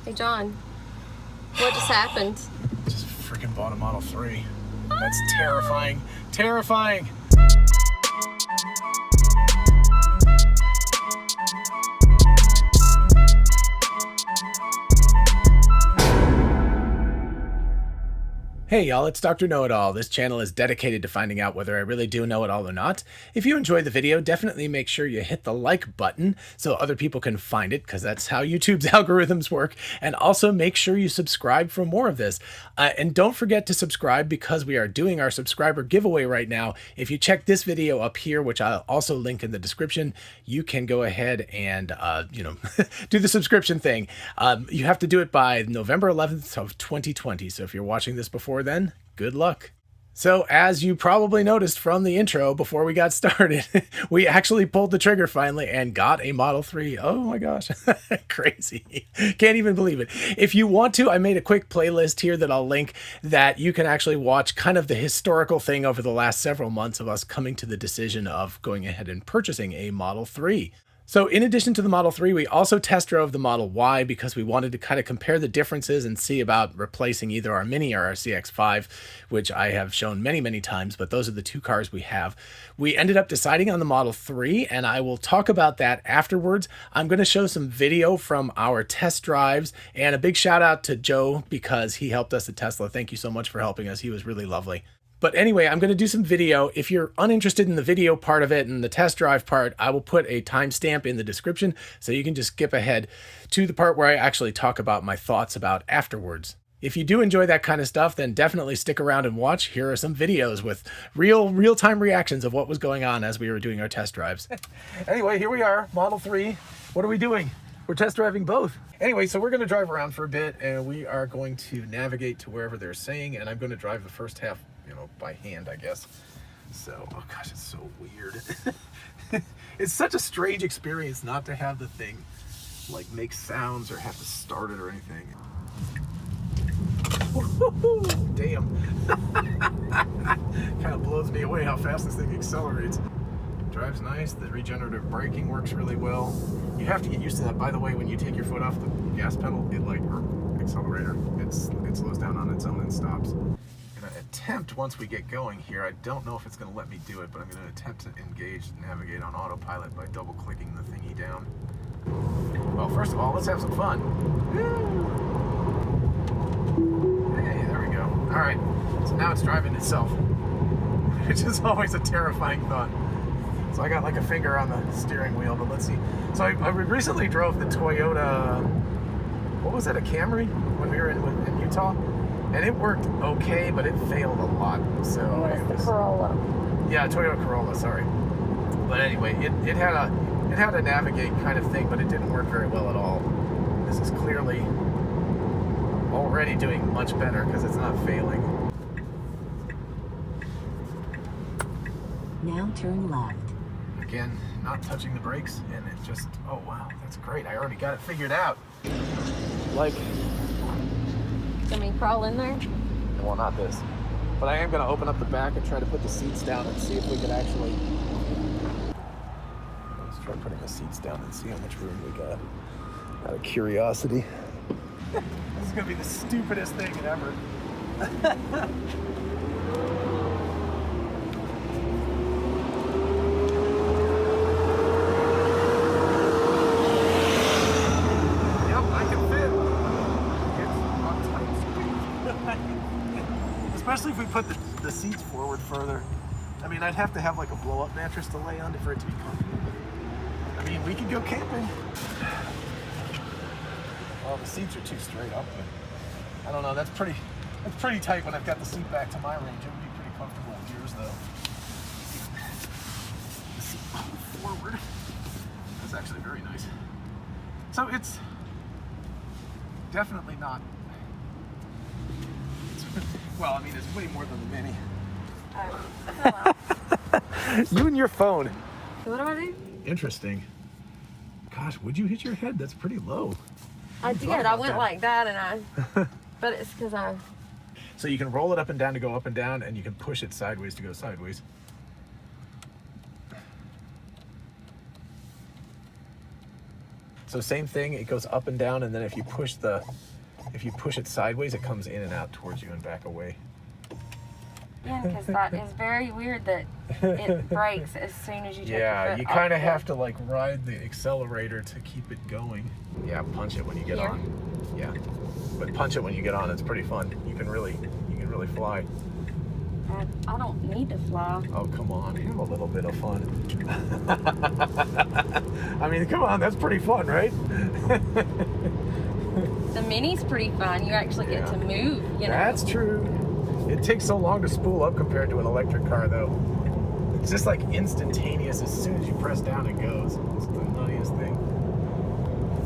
Hey John, what just happened? Just freaking bought a Model 3. That's terrifying. Terrifying. Hey y'all, it's Dr. Know-It-All. This channel is dedicated to finding out whether I really do know it all or not. If you enjoyed the video, definitely make sure you hit the like button so other people can find it, because that's how YouTube's algorithms work. And also make sure you subscribe for more of this. And don't forget to subscribe, because we are doing our subscriber giveaway right now. If you check this video up here, which I'll also link in the description, you can go ahead and, do the subscription thing. You have to do it by November 11th of 2020. So if you're watching this before then, good luck. So as you probably noticed from the intro before we got started, we actually pulled the trigger finally and got a Model 3. Oh my gosh, crazy. Can't even believe it. If you want to, I made a quick playlist here that I'll link that you can actually watch kind of the historical thing over the last several months of us coming to the decision of going ahead and purchasing a Model 3. So in addition to the Model 3, we also test drove the Model Y because we wanted to kind of compare the differences and see about replacing either our Mini or our CX-5, which I have shown many, many times, but those are the two cars we have. We ended up deciding on the Model 3, and I will talk about that afterwards. I'm going to show some video from our test drives, and a big shout out to Joe because he helped us at Tesla. Thank you so much for helping us. He was really lovely. But anyway, I'm going to do some video. If you're uninterested in the video part of it and the test drive part, I will put a timestamp in the description so you can just skip ahead to the part where I actually talk about my thoughts about afterwards. If you do enjoy that kind of stuff, then definitely stick around and watch. Here are some videos with real-time reactions of what was going on as we were doing our test drives. Anyway, here we are, Model 3. What are we doing? We're test driving both. Anyway, so we're going to drive around for a bit, and we are going to navigate to wherever they're saying, and I'm going to drive the first half, by hand, I guess. So, oh gosh, it's so weird. It's such a strange experience not to have the thing like make sounds or have to start it or anything. Damn. Kind of blows me away how fast this thing accelerates. Drives nice. The regenerative braking works really well. You have to get used to that. By the way, when you take your foot off the gas pedal, or accelerator, it slows down on its own and stops. Attempt once we get going here. I don't know if it's going to let me do it, but I'm going to attempt to engage and navigate on autopilot by double clicking the thingy down. Well, first of all, let's have some fun. Hey, there we go. All right, so now it's driving itself, which is always a terrifying thought. So I got like a finger on the steering wheel, but let's see. So I recently drove the Toyota, what was that, a Camry, when we were in Utah? And it worked okay, but it failed a lot. So it was the Corolla. Yeah, Toyota Corolla, sorry. But anyway, it had a navigate kind of thing, but it didn't work very well at all. This is clearly already doing much better because it's not failing. Now turn left. Again, not touching the brakes, and it just, oh wow, that's great. I already got it figured out. Like, Can we crawl in there? well, not this. But I am going to open up the back and try to put the seats down and see if we can actually... Let's try putting the seats down and see how much room we got. Out of curiosity. This is going to be the stupidest thing ever. Especially if we put the seats forward further. I mean, I'd have to have like a blow-up mattress to lay on for it to be comfortable. But, I mean, we could go camping. Well, the seats are too straight up, but I don't know. That's pretty tight when I've got the seat back to my range. It would be pretty comfortable with yours, though. The seat forward. That's actually very nice. So it's definitely not. Well, I mean, it's way more than the Mini. You and your phone. What do I do? Interesting. Gosh, would you hit your head? That's pretty low. I did. I went like that, and but it's because I... So you can roll it up and down to go up and down, and you can push it sideways to go sideways. So same thing, it goes up and down, and then if you push it sideways, it comes in and out towards you and back away. Yeah, because that is very weird that it brakes as soon as you take your foot you off kind of the- have to like ride the accelerator to keep it going. Yeah, punch it when you get Here? on. Yeah, but punch it when you get on. It's pretty fun. You can really fly. I don't need to fly. Oh, come on, have a little bit of fun. I mean, come on, that's pretty fun, right? The Mini's pretty fun. You actually get to move, you know. That's true. It takes so long to spool up compared to an electric car, though. It's just like instantaneous. As soon as you press down, it goes. It's the nuttiest thing.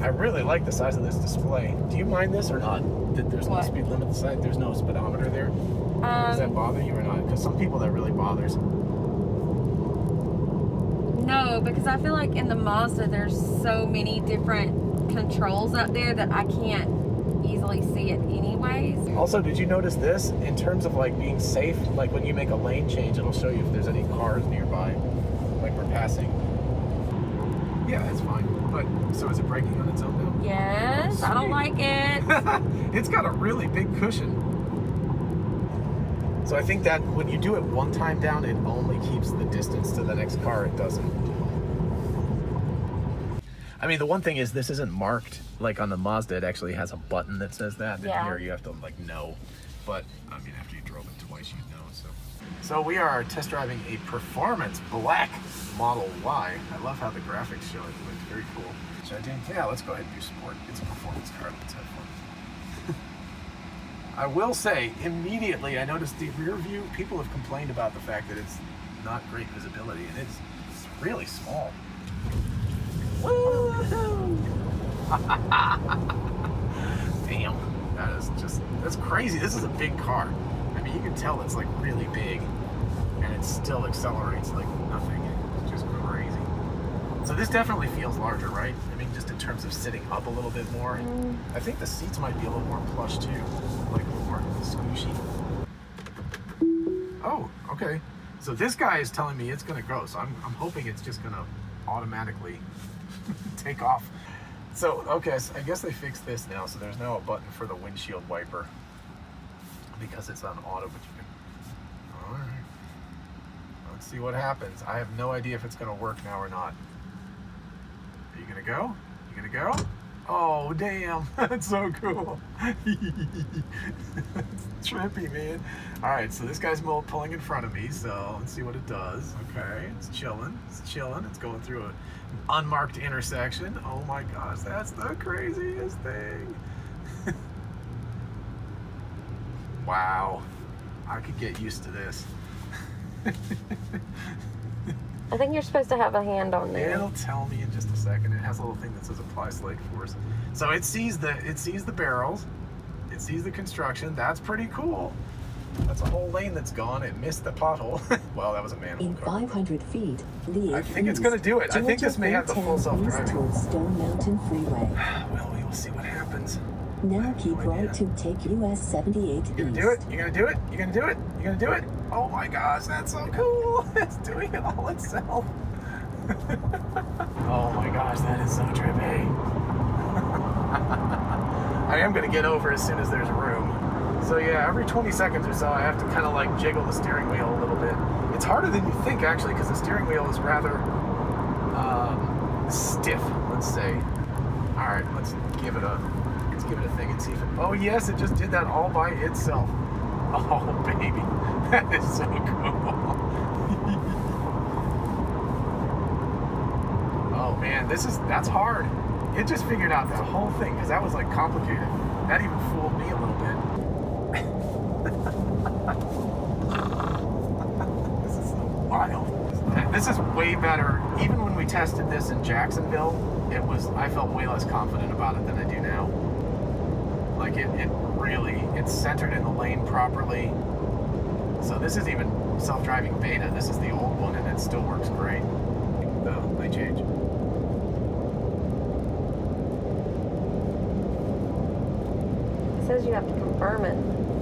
I really like the size of this display. Do you mind this or not? That there's no What? speed limit side. There's no speedometer there. Does that bother you or not? Because some people that really bothers. No, because I feel like in the Mazda there's so many different controls up there that I can't easily see it anyways. Also, did you notice this? In terms of like being safe, like when you make a lane change, it'll show you if there's any cars nearby, like we're passing. Yeah, that's fine. But, so is it braking on its own now? Yes, I don't like it. It's got a really big cushion. So I think that when you do it one time down, it only keeps the distance to the next car. It doesn't. I mean, the one thing is this isn't marked like on the Mazda. It actually has a button that says that. And here you have to like know. But I mean, after you drove it twice, you know. So we are test driving a performance black Model Y. I love how the graphics show it. It looks very cool. Should I do? Yeah, let's go ahead and do sport. It's a performance car. Let's have fun. I will say, immediately, I noticed the rear view. People have complained about the fact that it's not great visibility, and it's really small. Woo-hoo! Damn, that's crazy. This is a big car. I mean, you can tell it's like really big, and it still accelerates like nothing. It's just crazy. So this definitely feels larger, right? I mean, just in terms of sitting up a little bit more. I think the seats might be a little more plush too, like a little more squishy. Oh, okay. So this guy is telling me it's gonna go, so I'm hoping it's just gonna automatically take off. So, okay, so I guess they fixed this now, so there's now a button for the windshield wiper because it's on auto, but you can, all right. Let's see what happens. I have no idea if it's gonna work now or not. Are you gonna go? You gonna go? Oh, damn, that's so cool. It's trippy, man. All right, so this guy's pulling in front of me, so let's see what it does. Okay, it's chilling, it's going through an unmarked intersection. Oh my gosh, that's the craziest thing. Wow, I could get used to this. I think you're supposed to have a hand on there. It'll tell me in just a second. It has a little thing that says apply slate force. So it sees the barrels, it sees the construction. That's pretty cool. That's a whole lane that's gone. It missed the pothole. Well, that was a manual In car. 500 feet, leave. I think it's going to do it. I think this may have the full self-driving. Towards Stone Mountain Freeway. Well, we will see what happens. Now keep right to take US 78 You east. gonna do it? You gonna do it? You gonna do it? You gonna do it? Oh my gosh, that's so cool! It's doing it all itself. Oh my gosh, that is so trippy. I am gonna get over as soon as there's room. So yeah, every 20 seconds or so, I have to kind of like jiggle the steering wheel a little bit. It's harder than you think actually, because the steering wheel is rather stiff, let's say. All right, let's give it a thing and see if it, oh yes, it just did that all by itself. Oh baby, that is so cool. Oh man, that's hard. It just figured out that whole thing, because that was like complicated. That even fooled me a little bit. This is so wild. This is way better. Even when we tested this in Jacksonville, I felt way less confident about it than I do now. Like it's centered in the lane properly. So this is even self-driving beta. This is the old one and it still works great. The lane change. It says you have to confirm it.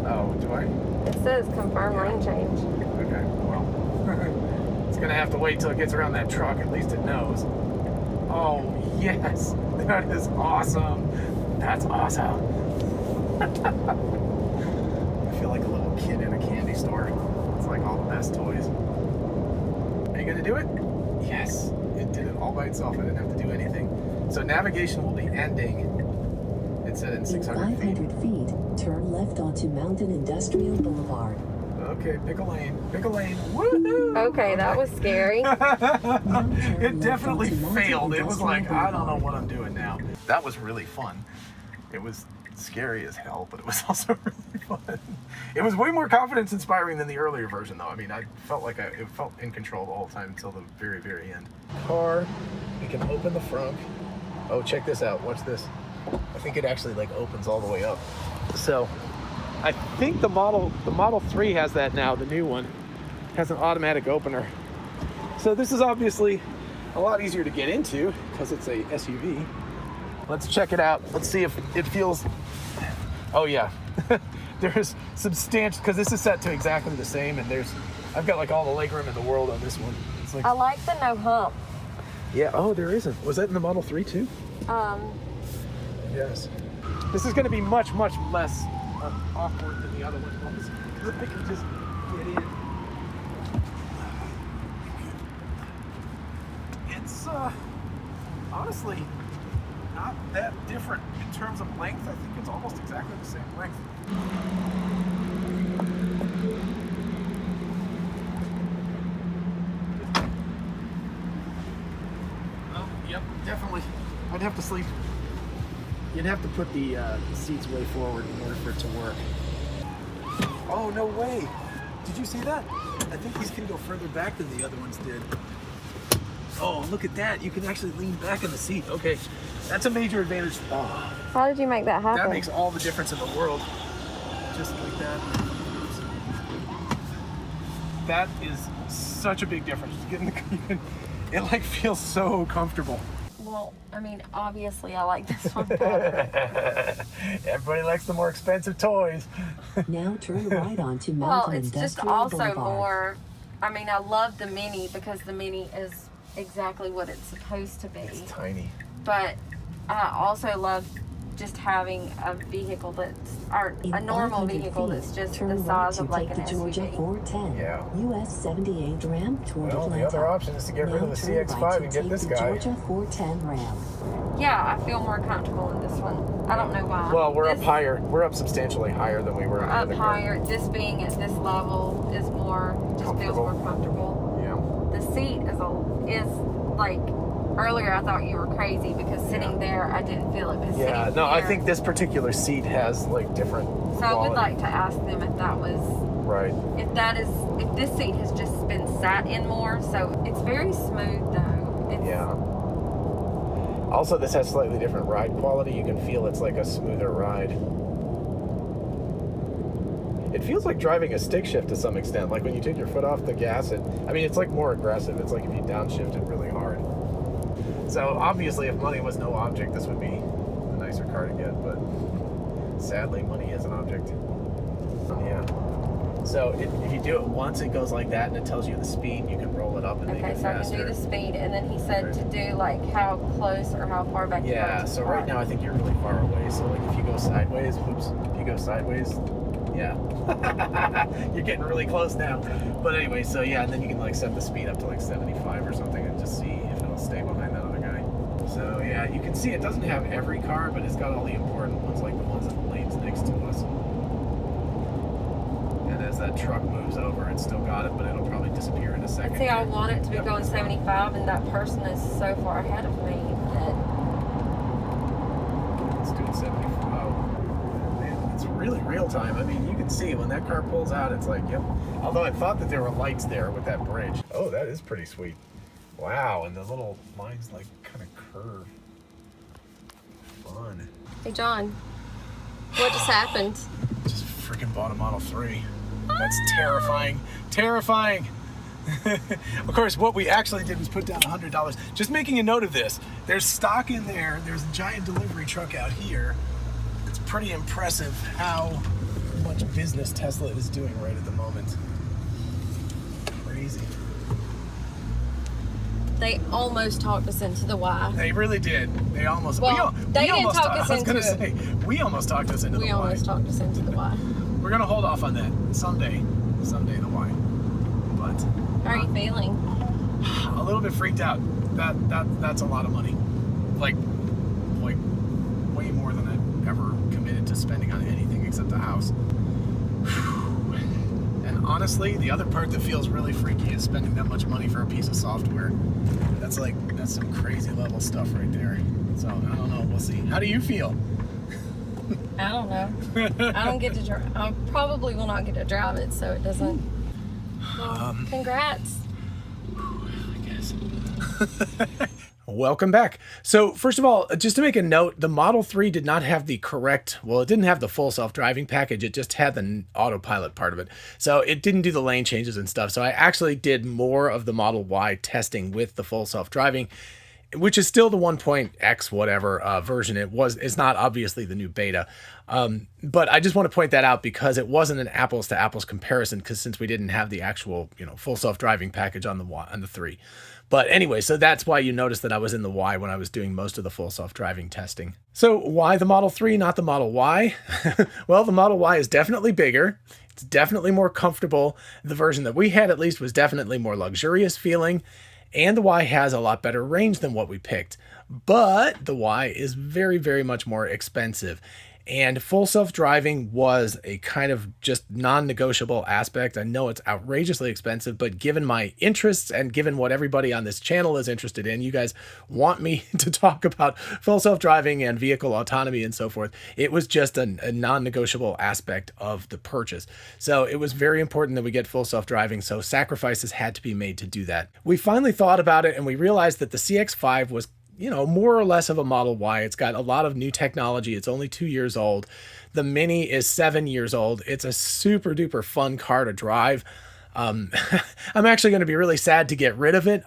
Oh, do I? It says confirm lane change. Okay, well, it's gonna have to wait till it gets around that truck. At least it knows. Oh, Yes, that is awesome. That's awesome. I feel like a little kid in a candy store. It's like all the best toys. Are you gonna do it? Yes, it did it all by itself. I didn't have to do anything. So navigation will be ending. It said in 600 feet. 500 feet, turn left onto Mountain Industrial Boulevard. Okay, pick a lane. Pick a lane. Woohoo! Okay, that was scary. It definitely failed. It was like, I don't know what I'm doing now. That was really fun. It was scary as hell, but it was also really fun. It was way more confidence inspiring than the earlier version, though. I mean, I felt like it felt in control the whole time until the very, very end. Car, you can open the front. Oh, check this out. Watch this. I think it actually like opens all the way up. So I think the Model 3 has that now. The new one has an automatic opener. So this is obviously a lot easier to get into because it's a SUV. Let's check it out. Let's see if it feels. Oh yeah, there's substantial, because this is set to exactly the same, and I've got like all the legroom in the world on this one. It's like, I like the no hump. yeah. Oh, there isn't. Was that in the Model 3 too? Yes. This is going to be much, much less awkward than the other one was, because I can just get in. It's honestly not that different in terms of length. I think it's almost exactly the same length. Oh, yep, definitely. I'd have to sleep. You'd have to put the seats way forward in order for it to work. Oh, no way. Did you see that? I think these can go further back than the other ones did. Oh, look at that. You can actually lean back in the seat. Okay, that's a major advantage. Oh, How did you make that happen? that makes all the difference in the world. Just like that. That is such a big difference. It like feels so comfortable. Well, I mean, obviously I like this one better. Everybody likes the more expensive toys. Now turn right onto Well, Mountain it's just Industrial also Boulevard. more, I mean, I love the Mini because the Mini is exactly what it's supposed to be. It's tiny. But I also love just having a vehicle that's, or In a normal 500 vehicle feet, that's just turn the size right of like to an take the Georgia SUV. 410. Yeah. US 78 Ram toward Well, Atlanta. the other option is to get rid of the Now turn CX-5 right and to get take this the guy. Georgia 410 Ram. Yeah, I feel more comfortable in this one. I don't know why. Well, we're This- up higher. We're up substantially higher than we were in the Up other car. higher, this being at this level is more, just feels more comfortable. Yeah. The seat is like, earlier I thought you were crazy because sitting there I didn't feel it, but Yeah. sitting No, I here- think this particular seat has like different. So I would quality. like to ask them if that was, Right. if this seat has just been sat in more, so it's very smooth though. It's, Yeah. Also, this has slightly different ride quality. You can feel it's like a smoother ride. It feels like driving a stick shift to some extent. Like when you take your foot off the gas, it's like more aggressive. It's like if you downshift it really hard. So obviously, if money was no object, this would be a nicer car to get. But sadly, money is an object. Yeah. So if you do it once, it goes like that, and it tells you the speed. You can roll it up and make okay, it so I faster. can do the speed, and then he said to do like how close or how far back. you Yeah, want to so right park. now I think you're really far away. So like if you go sideways, yeah. You're getting really close now. But anyway, so yeah, and then you can like set the speed up to like 75 or something and just see if it'll stay behind that other guy. So yeah, you can see it doesn't have every car, but it's got all the important ones, like the ones in the lanes next to us. And as that truck moves over, it's still got it, but it'll probably disappear in a second. See, I want it to be Yep, going it's gone. 75, and that person is so far ahead of me that Let's do it 75. Man, it's really real time. I mean, you can see when that car pulls out, it's like, yep. Although I thought that there were lights there with that bridge. Oh, that is pretty sweet. Wow, and the little lines like kind of curve. Fun. Hey, John, what just happened? Just freaking bought a Model 3. That's terrifying. Terrifying. Of course, what we actually did was put down $100. Just making a note of this. There's stock in there. There's a giant delivery truck out here. It's pretty impressive how much business Tesla is doing right at the moment. Crazy. They almost talked us into the Y. They really did. They almost. Well, they didn't talk us I was into gonna say we almost talked us into the Y. We almost talked us into the Y. We're gonna hold off on that someday the Y. But How are you feeling? a little bit freaked out. That's a lot of money. Like way more than I've ever committed to spending on anything except a house. And honestly, the other part that feels really freaky is spending that much money for a piece of software. That's some crazy level stuff right there. So I don't know. We'll see. How do you feel? I don't know. I don't get to drive. I probably will not get to drive it, so it doesn't. Well, congrats. I guess. Welcome back. So first of all, just to make a note, the Model 3 did not have the correct, well, it didn't have the full self-driving package. It just had the autopilot part of it. So it didn't do the lane changes and stuff. So I actually did more of the Model Y testing with the full self-driving, which is still the 1.x whatever version. It's not obviously the new beta. But I just want to point that out because it wasn't an apples to apples comparison, because since we didn't have the actual, full self-driving package on the 3. But anyway, so that's why you noticed that I was in the Y when I was doing most of the full self-driving testing. So why the Model 3, not the Model Y? Well, the Model Y is definitely bigger. It's definitely more comfortable. The version that we had at least was definitely more luxurious feeling. And the Y has a lot better range than what we picked. But the Y is very, very much more expensive. And full self-driving was a kind of just non-negotiable aspect. I know it's outrageously expensive, but given my interests and given what everybody on this channel is interested in, you guys want me to talk about full self-driving and vehicle autonomy and so forth. It was just a non-negotiable aspect of the purchase. So it was very important that we get full self-driving. So sacrifices had to be made to do that. We finally thought about it and we realized that the CX-5 was more or less of a Model Y. It's got a lot of new technology. It's only 2 years old. The Mini is 7 years old. It's a super duper fun car to drive. I'm actually going to be really sad to get rid of it.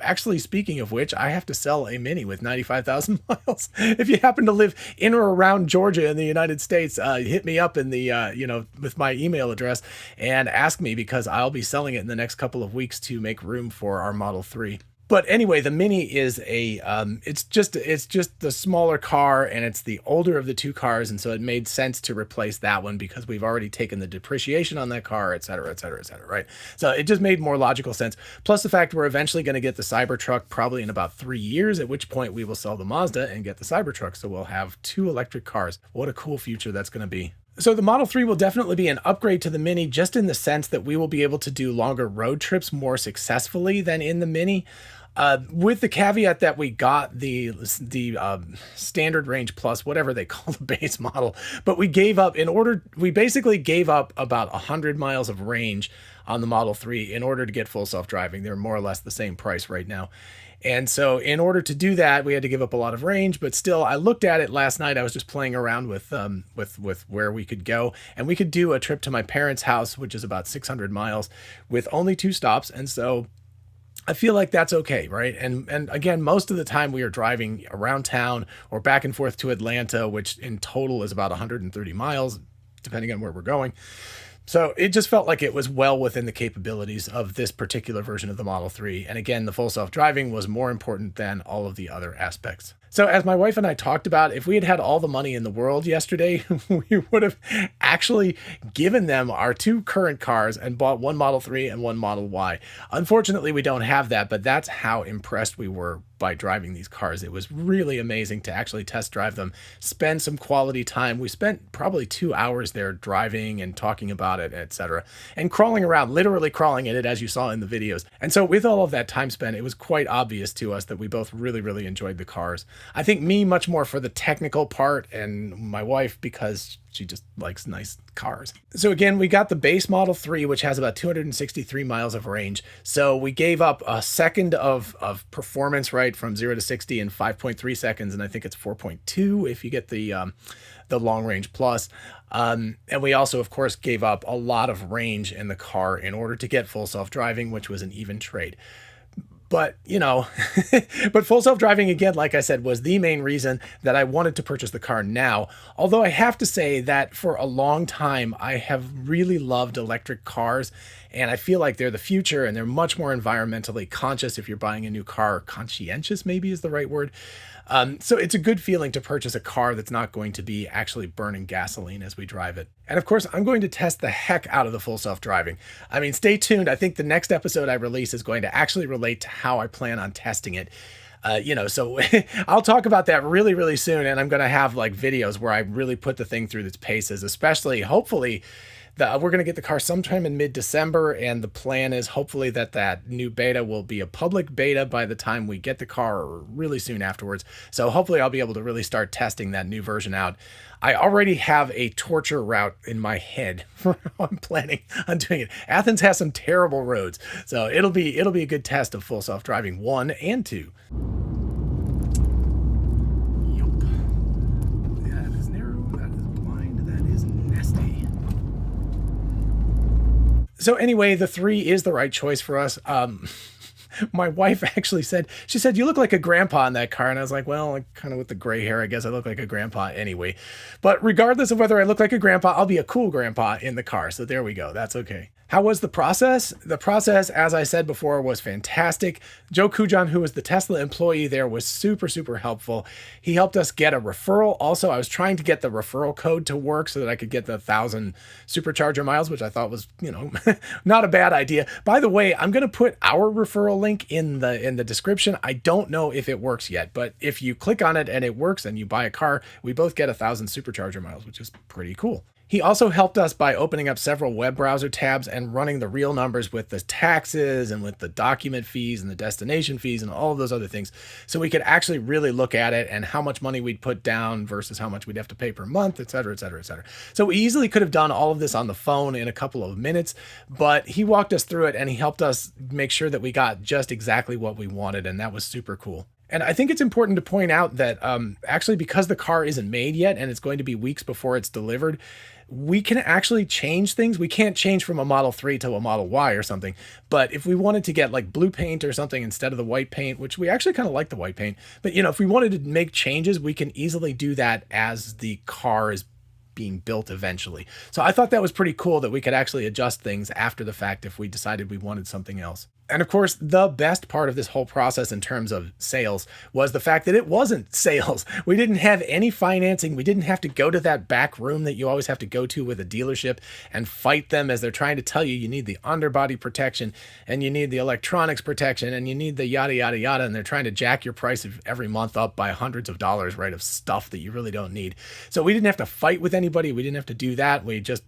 Actually, speaking of which, I have to sell a Mini with 95,000 miles. If you happen to live in or around Georgia in the United States, hit me up in the, with my email address and ask me, because I'll be selling it in the next couple of weeks to make room for our Model 3. But anyway, the Mini is it's just the smaller car, and it's the older of the two cars. And so it made sense to replace that one because we've already taken the depreciation on that car, et cetera, et cetera, et cetera, right? So it just made more logical sense. Plus the fact we're eventually going to get the Cybertruck probably in about 3 years, at which point we will sell the Mazda and get the Cybertruck. So we'll have 2 electric cars. What a cool future that's going to be. So the Model 3 will definitely be an upgrade to the Mini, just in the sense that we will be able to do longer road trips more successfully than in the Mini. With the caveat that we got the standard range plus, whatever they call the base model, but we basically gave up about 100 miles of range on the Model 3 in order to get full self-driving. They're more or less the same price right now. And so in order to do that, we had to give up a lot of range, but still, I looked at it last night. I was just playing around with where we could go, and we could do a trip to my parents' house, which is about 600 miles with only 2 stops. And so I feel like that's okay, right? And again, most of the time we are driving around town or back and forth to Atlanta, which in total is about 130 miles, depending on where we're going. So it just felt like it was well within the capabilities of this particular version of the Model 3. And again, the full self-driving was more important than all of the other aspects. So as my wife and I talked about, if we had had all the money in the world yesterday, we would have actually given them our 2 current cars and bought 1 Model 3 and 1 Model Y. Unfortunately, we don't have that, but that's how impressed we were by driving these cars. It was really amazing to actually test drive them, spend some quality time. We spent probably 2 hours there driving and talking about it, etc., and crawling around, literally crawling in it, as you saw in the videos. And so with all of that time spent, it was quite obvious to us that we both really, really enjoyed the cars. I think me much more for the technical part, and my wife because she just likes nice cars. So again, we got the base Model 3, which has about 263 miles of range. So we gave up a second of performance, right, from 0 to 60 in 5.3 seconds. And I think it's 4.2 if you get the long range plus. And we also, of course, gave up a lot of range in the car in order to get full self-driving, which was an even trade. But, you know, but full self-driving, again, like I said, was the main reason that I wanted to purchase the car now. Although I have to say that for a long time, I have really loved electric cars, and I feel like they're the future, and they're much more environmentally conscious if you're buying a new car. Conscientious, maybe, is the right word. So it's a good feeling to purchase a car that's not going to be actually burning gasoline as we drive it. And of course, I'm going to test the heck out of the full self-driving. I mean, stay tuned. I think the next episode I release is going to actually relate to how I plan on testing it. So I'll talk about that really, really soon. And I'm going to have like videos where I really put the thing through its paces, especially hopefully we're going to get the car sometime in mid-December, and the plan is hopefully that new beta will be a public beta by the time we get the car, or really soon afterwards. So hopefully I'll be able to really start testing that new version out. I already have a torture route in my head for how I'm planning on doing it. Athens has some terrible roads, so it'll be a good test of full self-driving 1 and 2. Yup. That is narrow, that is blind, that is nasty. So anyway, the 3 is the right choice for us. My wife actually said, you look like a grandpa in that car. And I was like, well, kind of with the gray hair, I guess I look like a grandpa anyway. But regardless of whether I look like a grandpa, I'll be a cool grandpa in the car. So there we go. That's okay. How was the process? The process, as I said before, was fantastic. Joe Kujan, who was the Tesla employee there, was super, super helpful. He helped us get a referral. Also, I was trying to get the referral code to work so that I could get the 1,000 supercharger miles, which I thought was, not a bad idea. By the way, I'm going to put our referral link in the description. I don't know if it works yet, but if you click on it and it works and you buy a car, we both get 1,000 supercharger miles, which is pretty cool. He also helped us by opening up several web browser tabs and running the real numbers with the taxes and with the document fees and the destination fees and all of those other things. So we could actually really look at it and how much money we'd put down versus how much we'd have to pay per month, et cetera, et cetera, et cetera. So we easily could have done all of this on the phone in a couple of minutes, but he walked us through it and he helped us make sure that we got just exactly what we wanted. And that was super cool. And I think it's important to point out that actually, because the car isn't made yet and it's going to be weeks before it's delivered, we can actually change things. We can't change from a Model 3 to a Model Y or something. But if we wanted to get like blue paint or something instead of the white paint, which we actually kind of like the white paint, but if we wanted to make changes, we can easily do that as the car is being built eventually. So I thought that was pretty cool that we could actually adjust things after the fact if we decided we wanted something else. And of course, the best part of this whole process in terms of sales was the fact that it wasn't sales. We didn't have any financing. We didn't have to go to that back room that you always have to go to with a dealership and fight them as they're trying to tell you need the underbody protection and you need the electronics protection and you need the yada, yada, yada. And they're trying to jack your price every month up by hundreds of dollars, right, of stuff that you really don't need. So we didn't have to fight with anybody. We didn't have to do that. We just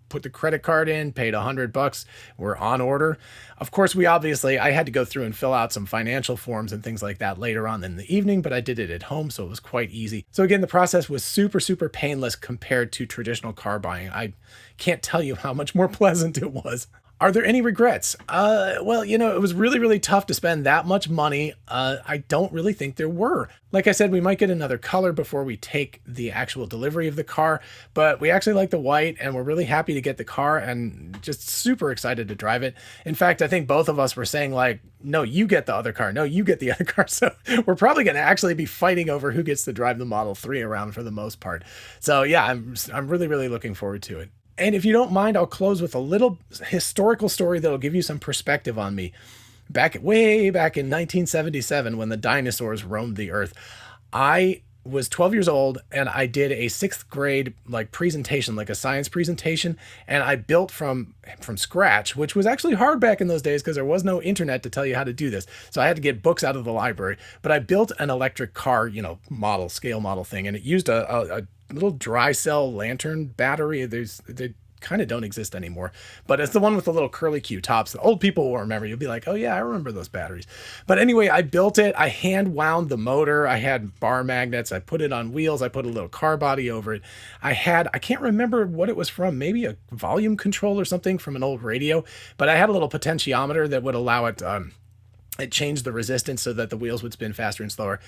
put the credit card in, paid $100, we're on order. Of course, I had to go through and fill out some financial forms and things like that later on in the evening, but I did it at home, so it was quite easy. So again, the process was super, super painless compared to traditional car buying. I can't tell you how much more pleasant it was. Are there any regrets? Well, it was really, really tough to spend that much money. I don't really think there were. Like I said, we might get another color before we take the actual delivery of the car, but we actually like the white and we're really happy to get the car and just super excited to drive it. In fact, I think both of us were saying like, no, you get the other car. No, you get the other car. So we're probably going to actually be fighting over who gets to drive the Model 3 around for the most part. So yeah, I'm really, really looking forward to it. And if you don't mind, I'll close with a little historical story that'll give you some perspective on me. Way back in 1977, when the dinosaurs roamed the earth, I was 12 years old and I did a 6th grade presentation, like a science presentation, and I built from scratch, which was actually hard back in those days because there was no internet to tell you how to do this. So I had to get books out of the library, but I built an electric car, scale model thing, and it used a little dry cell lantern battery. They kind of don't exist anymore, but it's the one with the little curly Q tops. The old people will remember. You'll be like, oh yeah, I remember those batteries. But anyway, I built it. I hand wound the motor. I had bar magnets. I put it on wheels. I put a little car body over it. I can't remember what it was from, maybe a volume control or something from an old radio, but I had a little potentiometer that would allow it, it changed the resistance so that the wheels would spin faster and slower.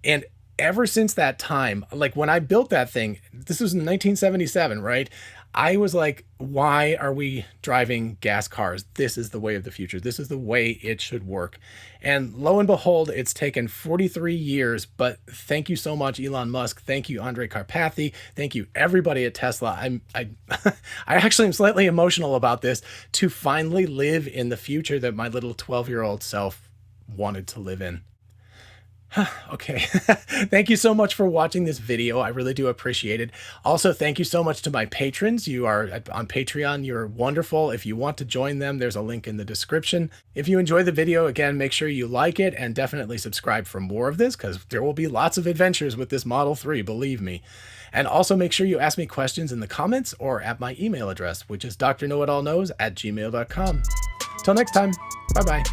And ever since that time, like when I built that thing, this was in 1977, right? I was like, why are we driving gas cars? This is the way of the future. This is the way it should work. And lo and behold, it's taken 43 years, but thank you so much, Elon Musk. Thank you, Andre Karpathy. Thank you, everybody at Tesla. I actually am slightly emotional about this, to finally live in the future that my little 12-year-old self wanted to live in. Okay. Thank you so much for watching this video. I really do appreciate it. Also, thank you so much to my patrons. You are on Patreon. You're wonderful. If you want to join them, there's a link in the description. If you enjoy the video, again, make sure you like it and definitely subscribe for more of this, because there will be lots of adventures with this Model 3, believe me. And also make sure you ask me questions in the comments or at my email address, which is drknowitallknows@gmail.com. Till next time, bye-bye.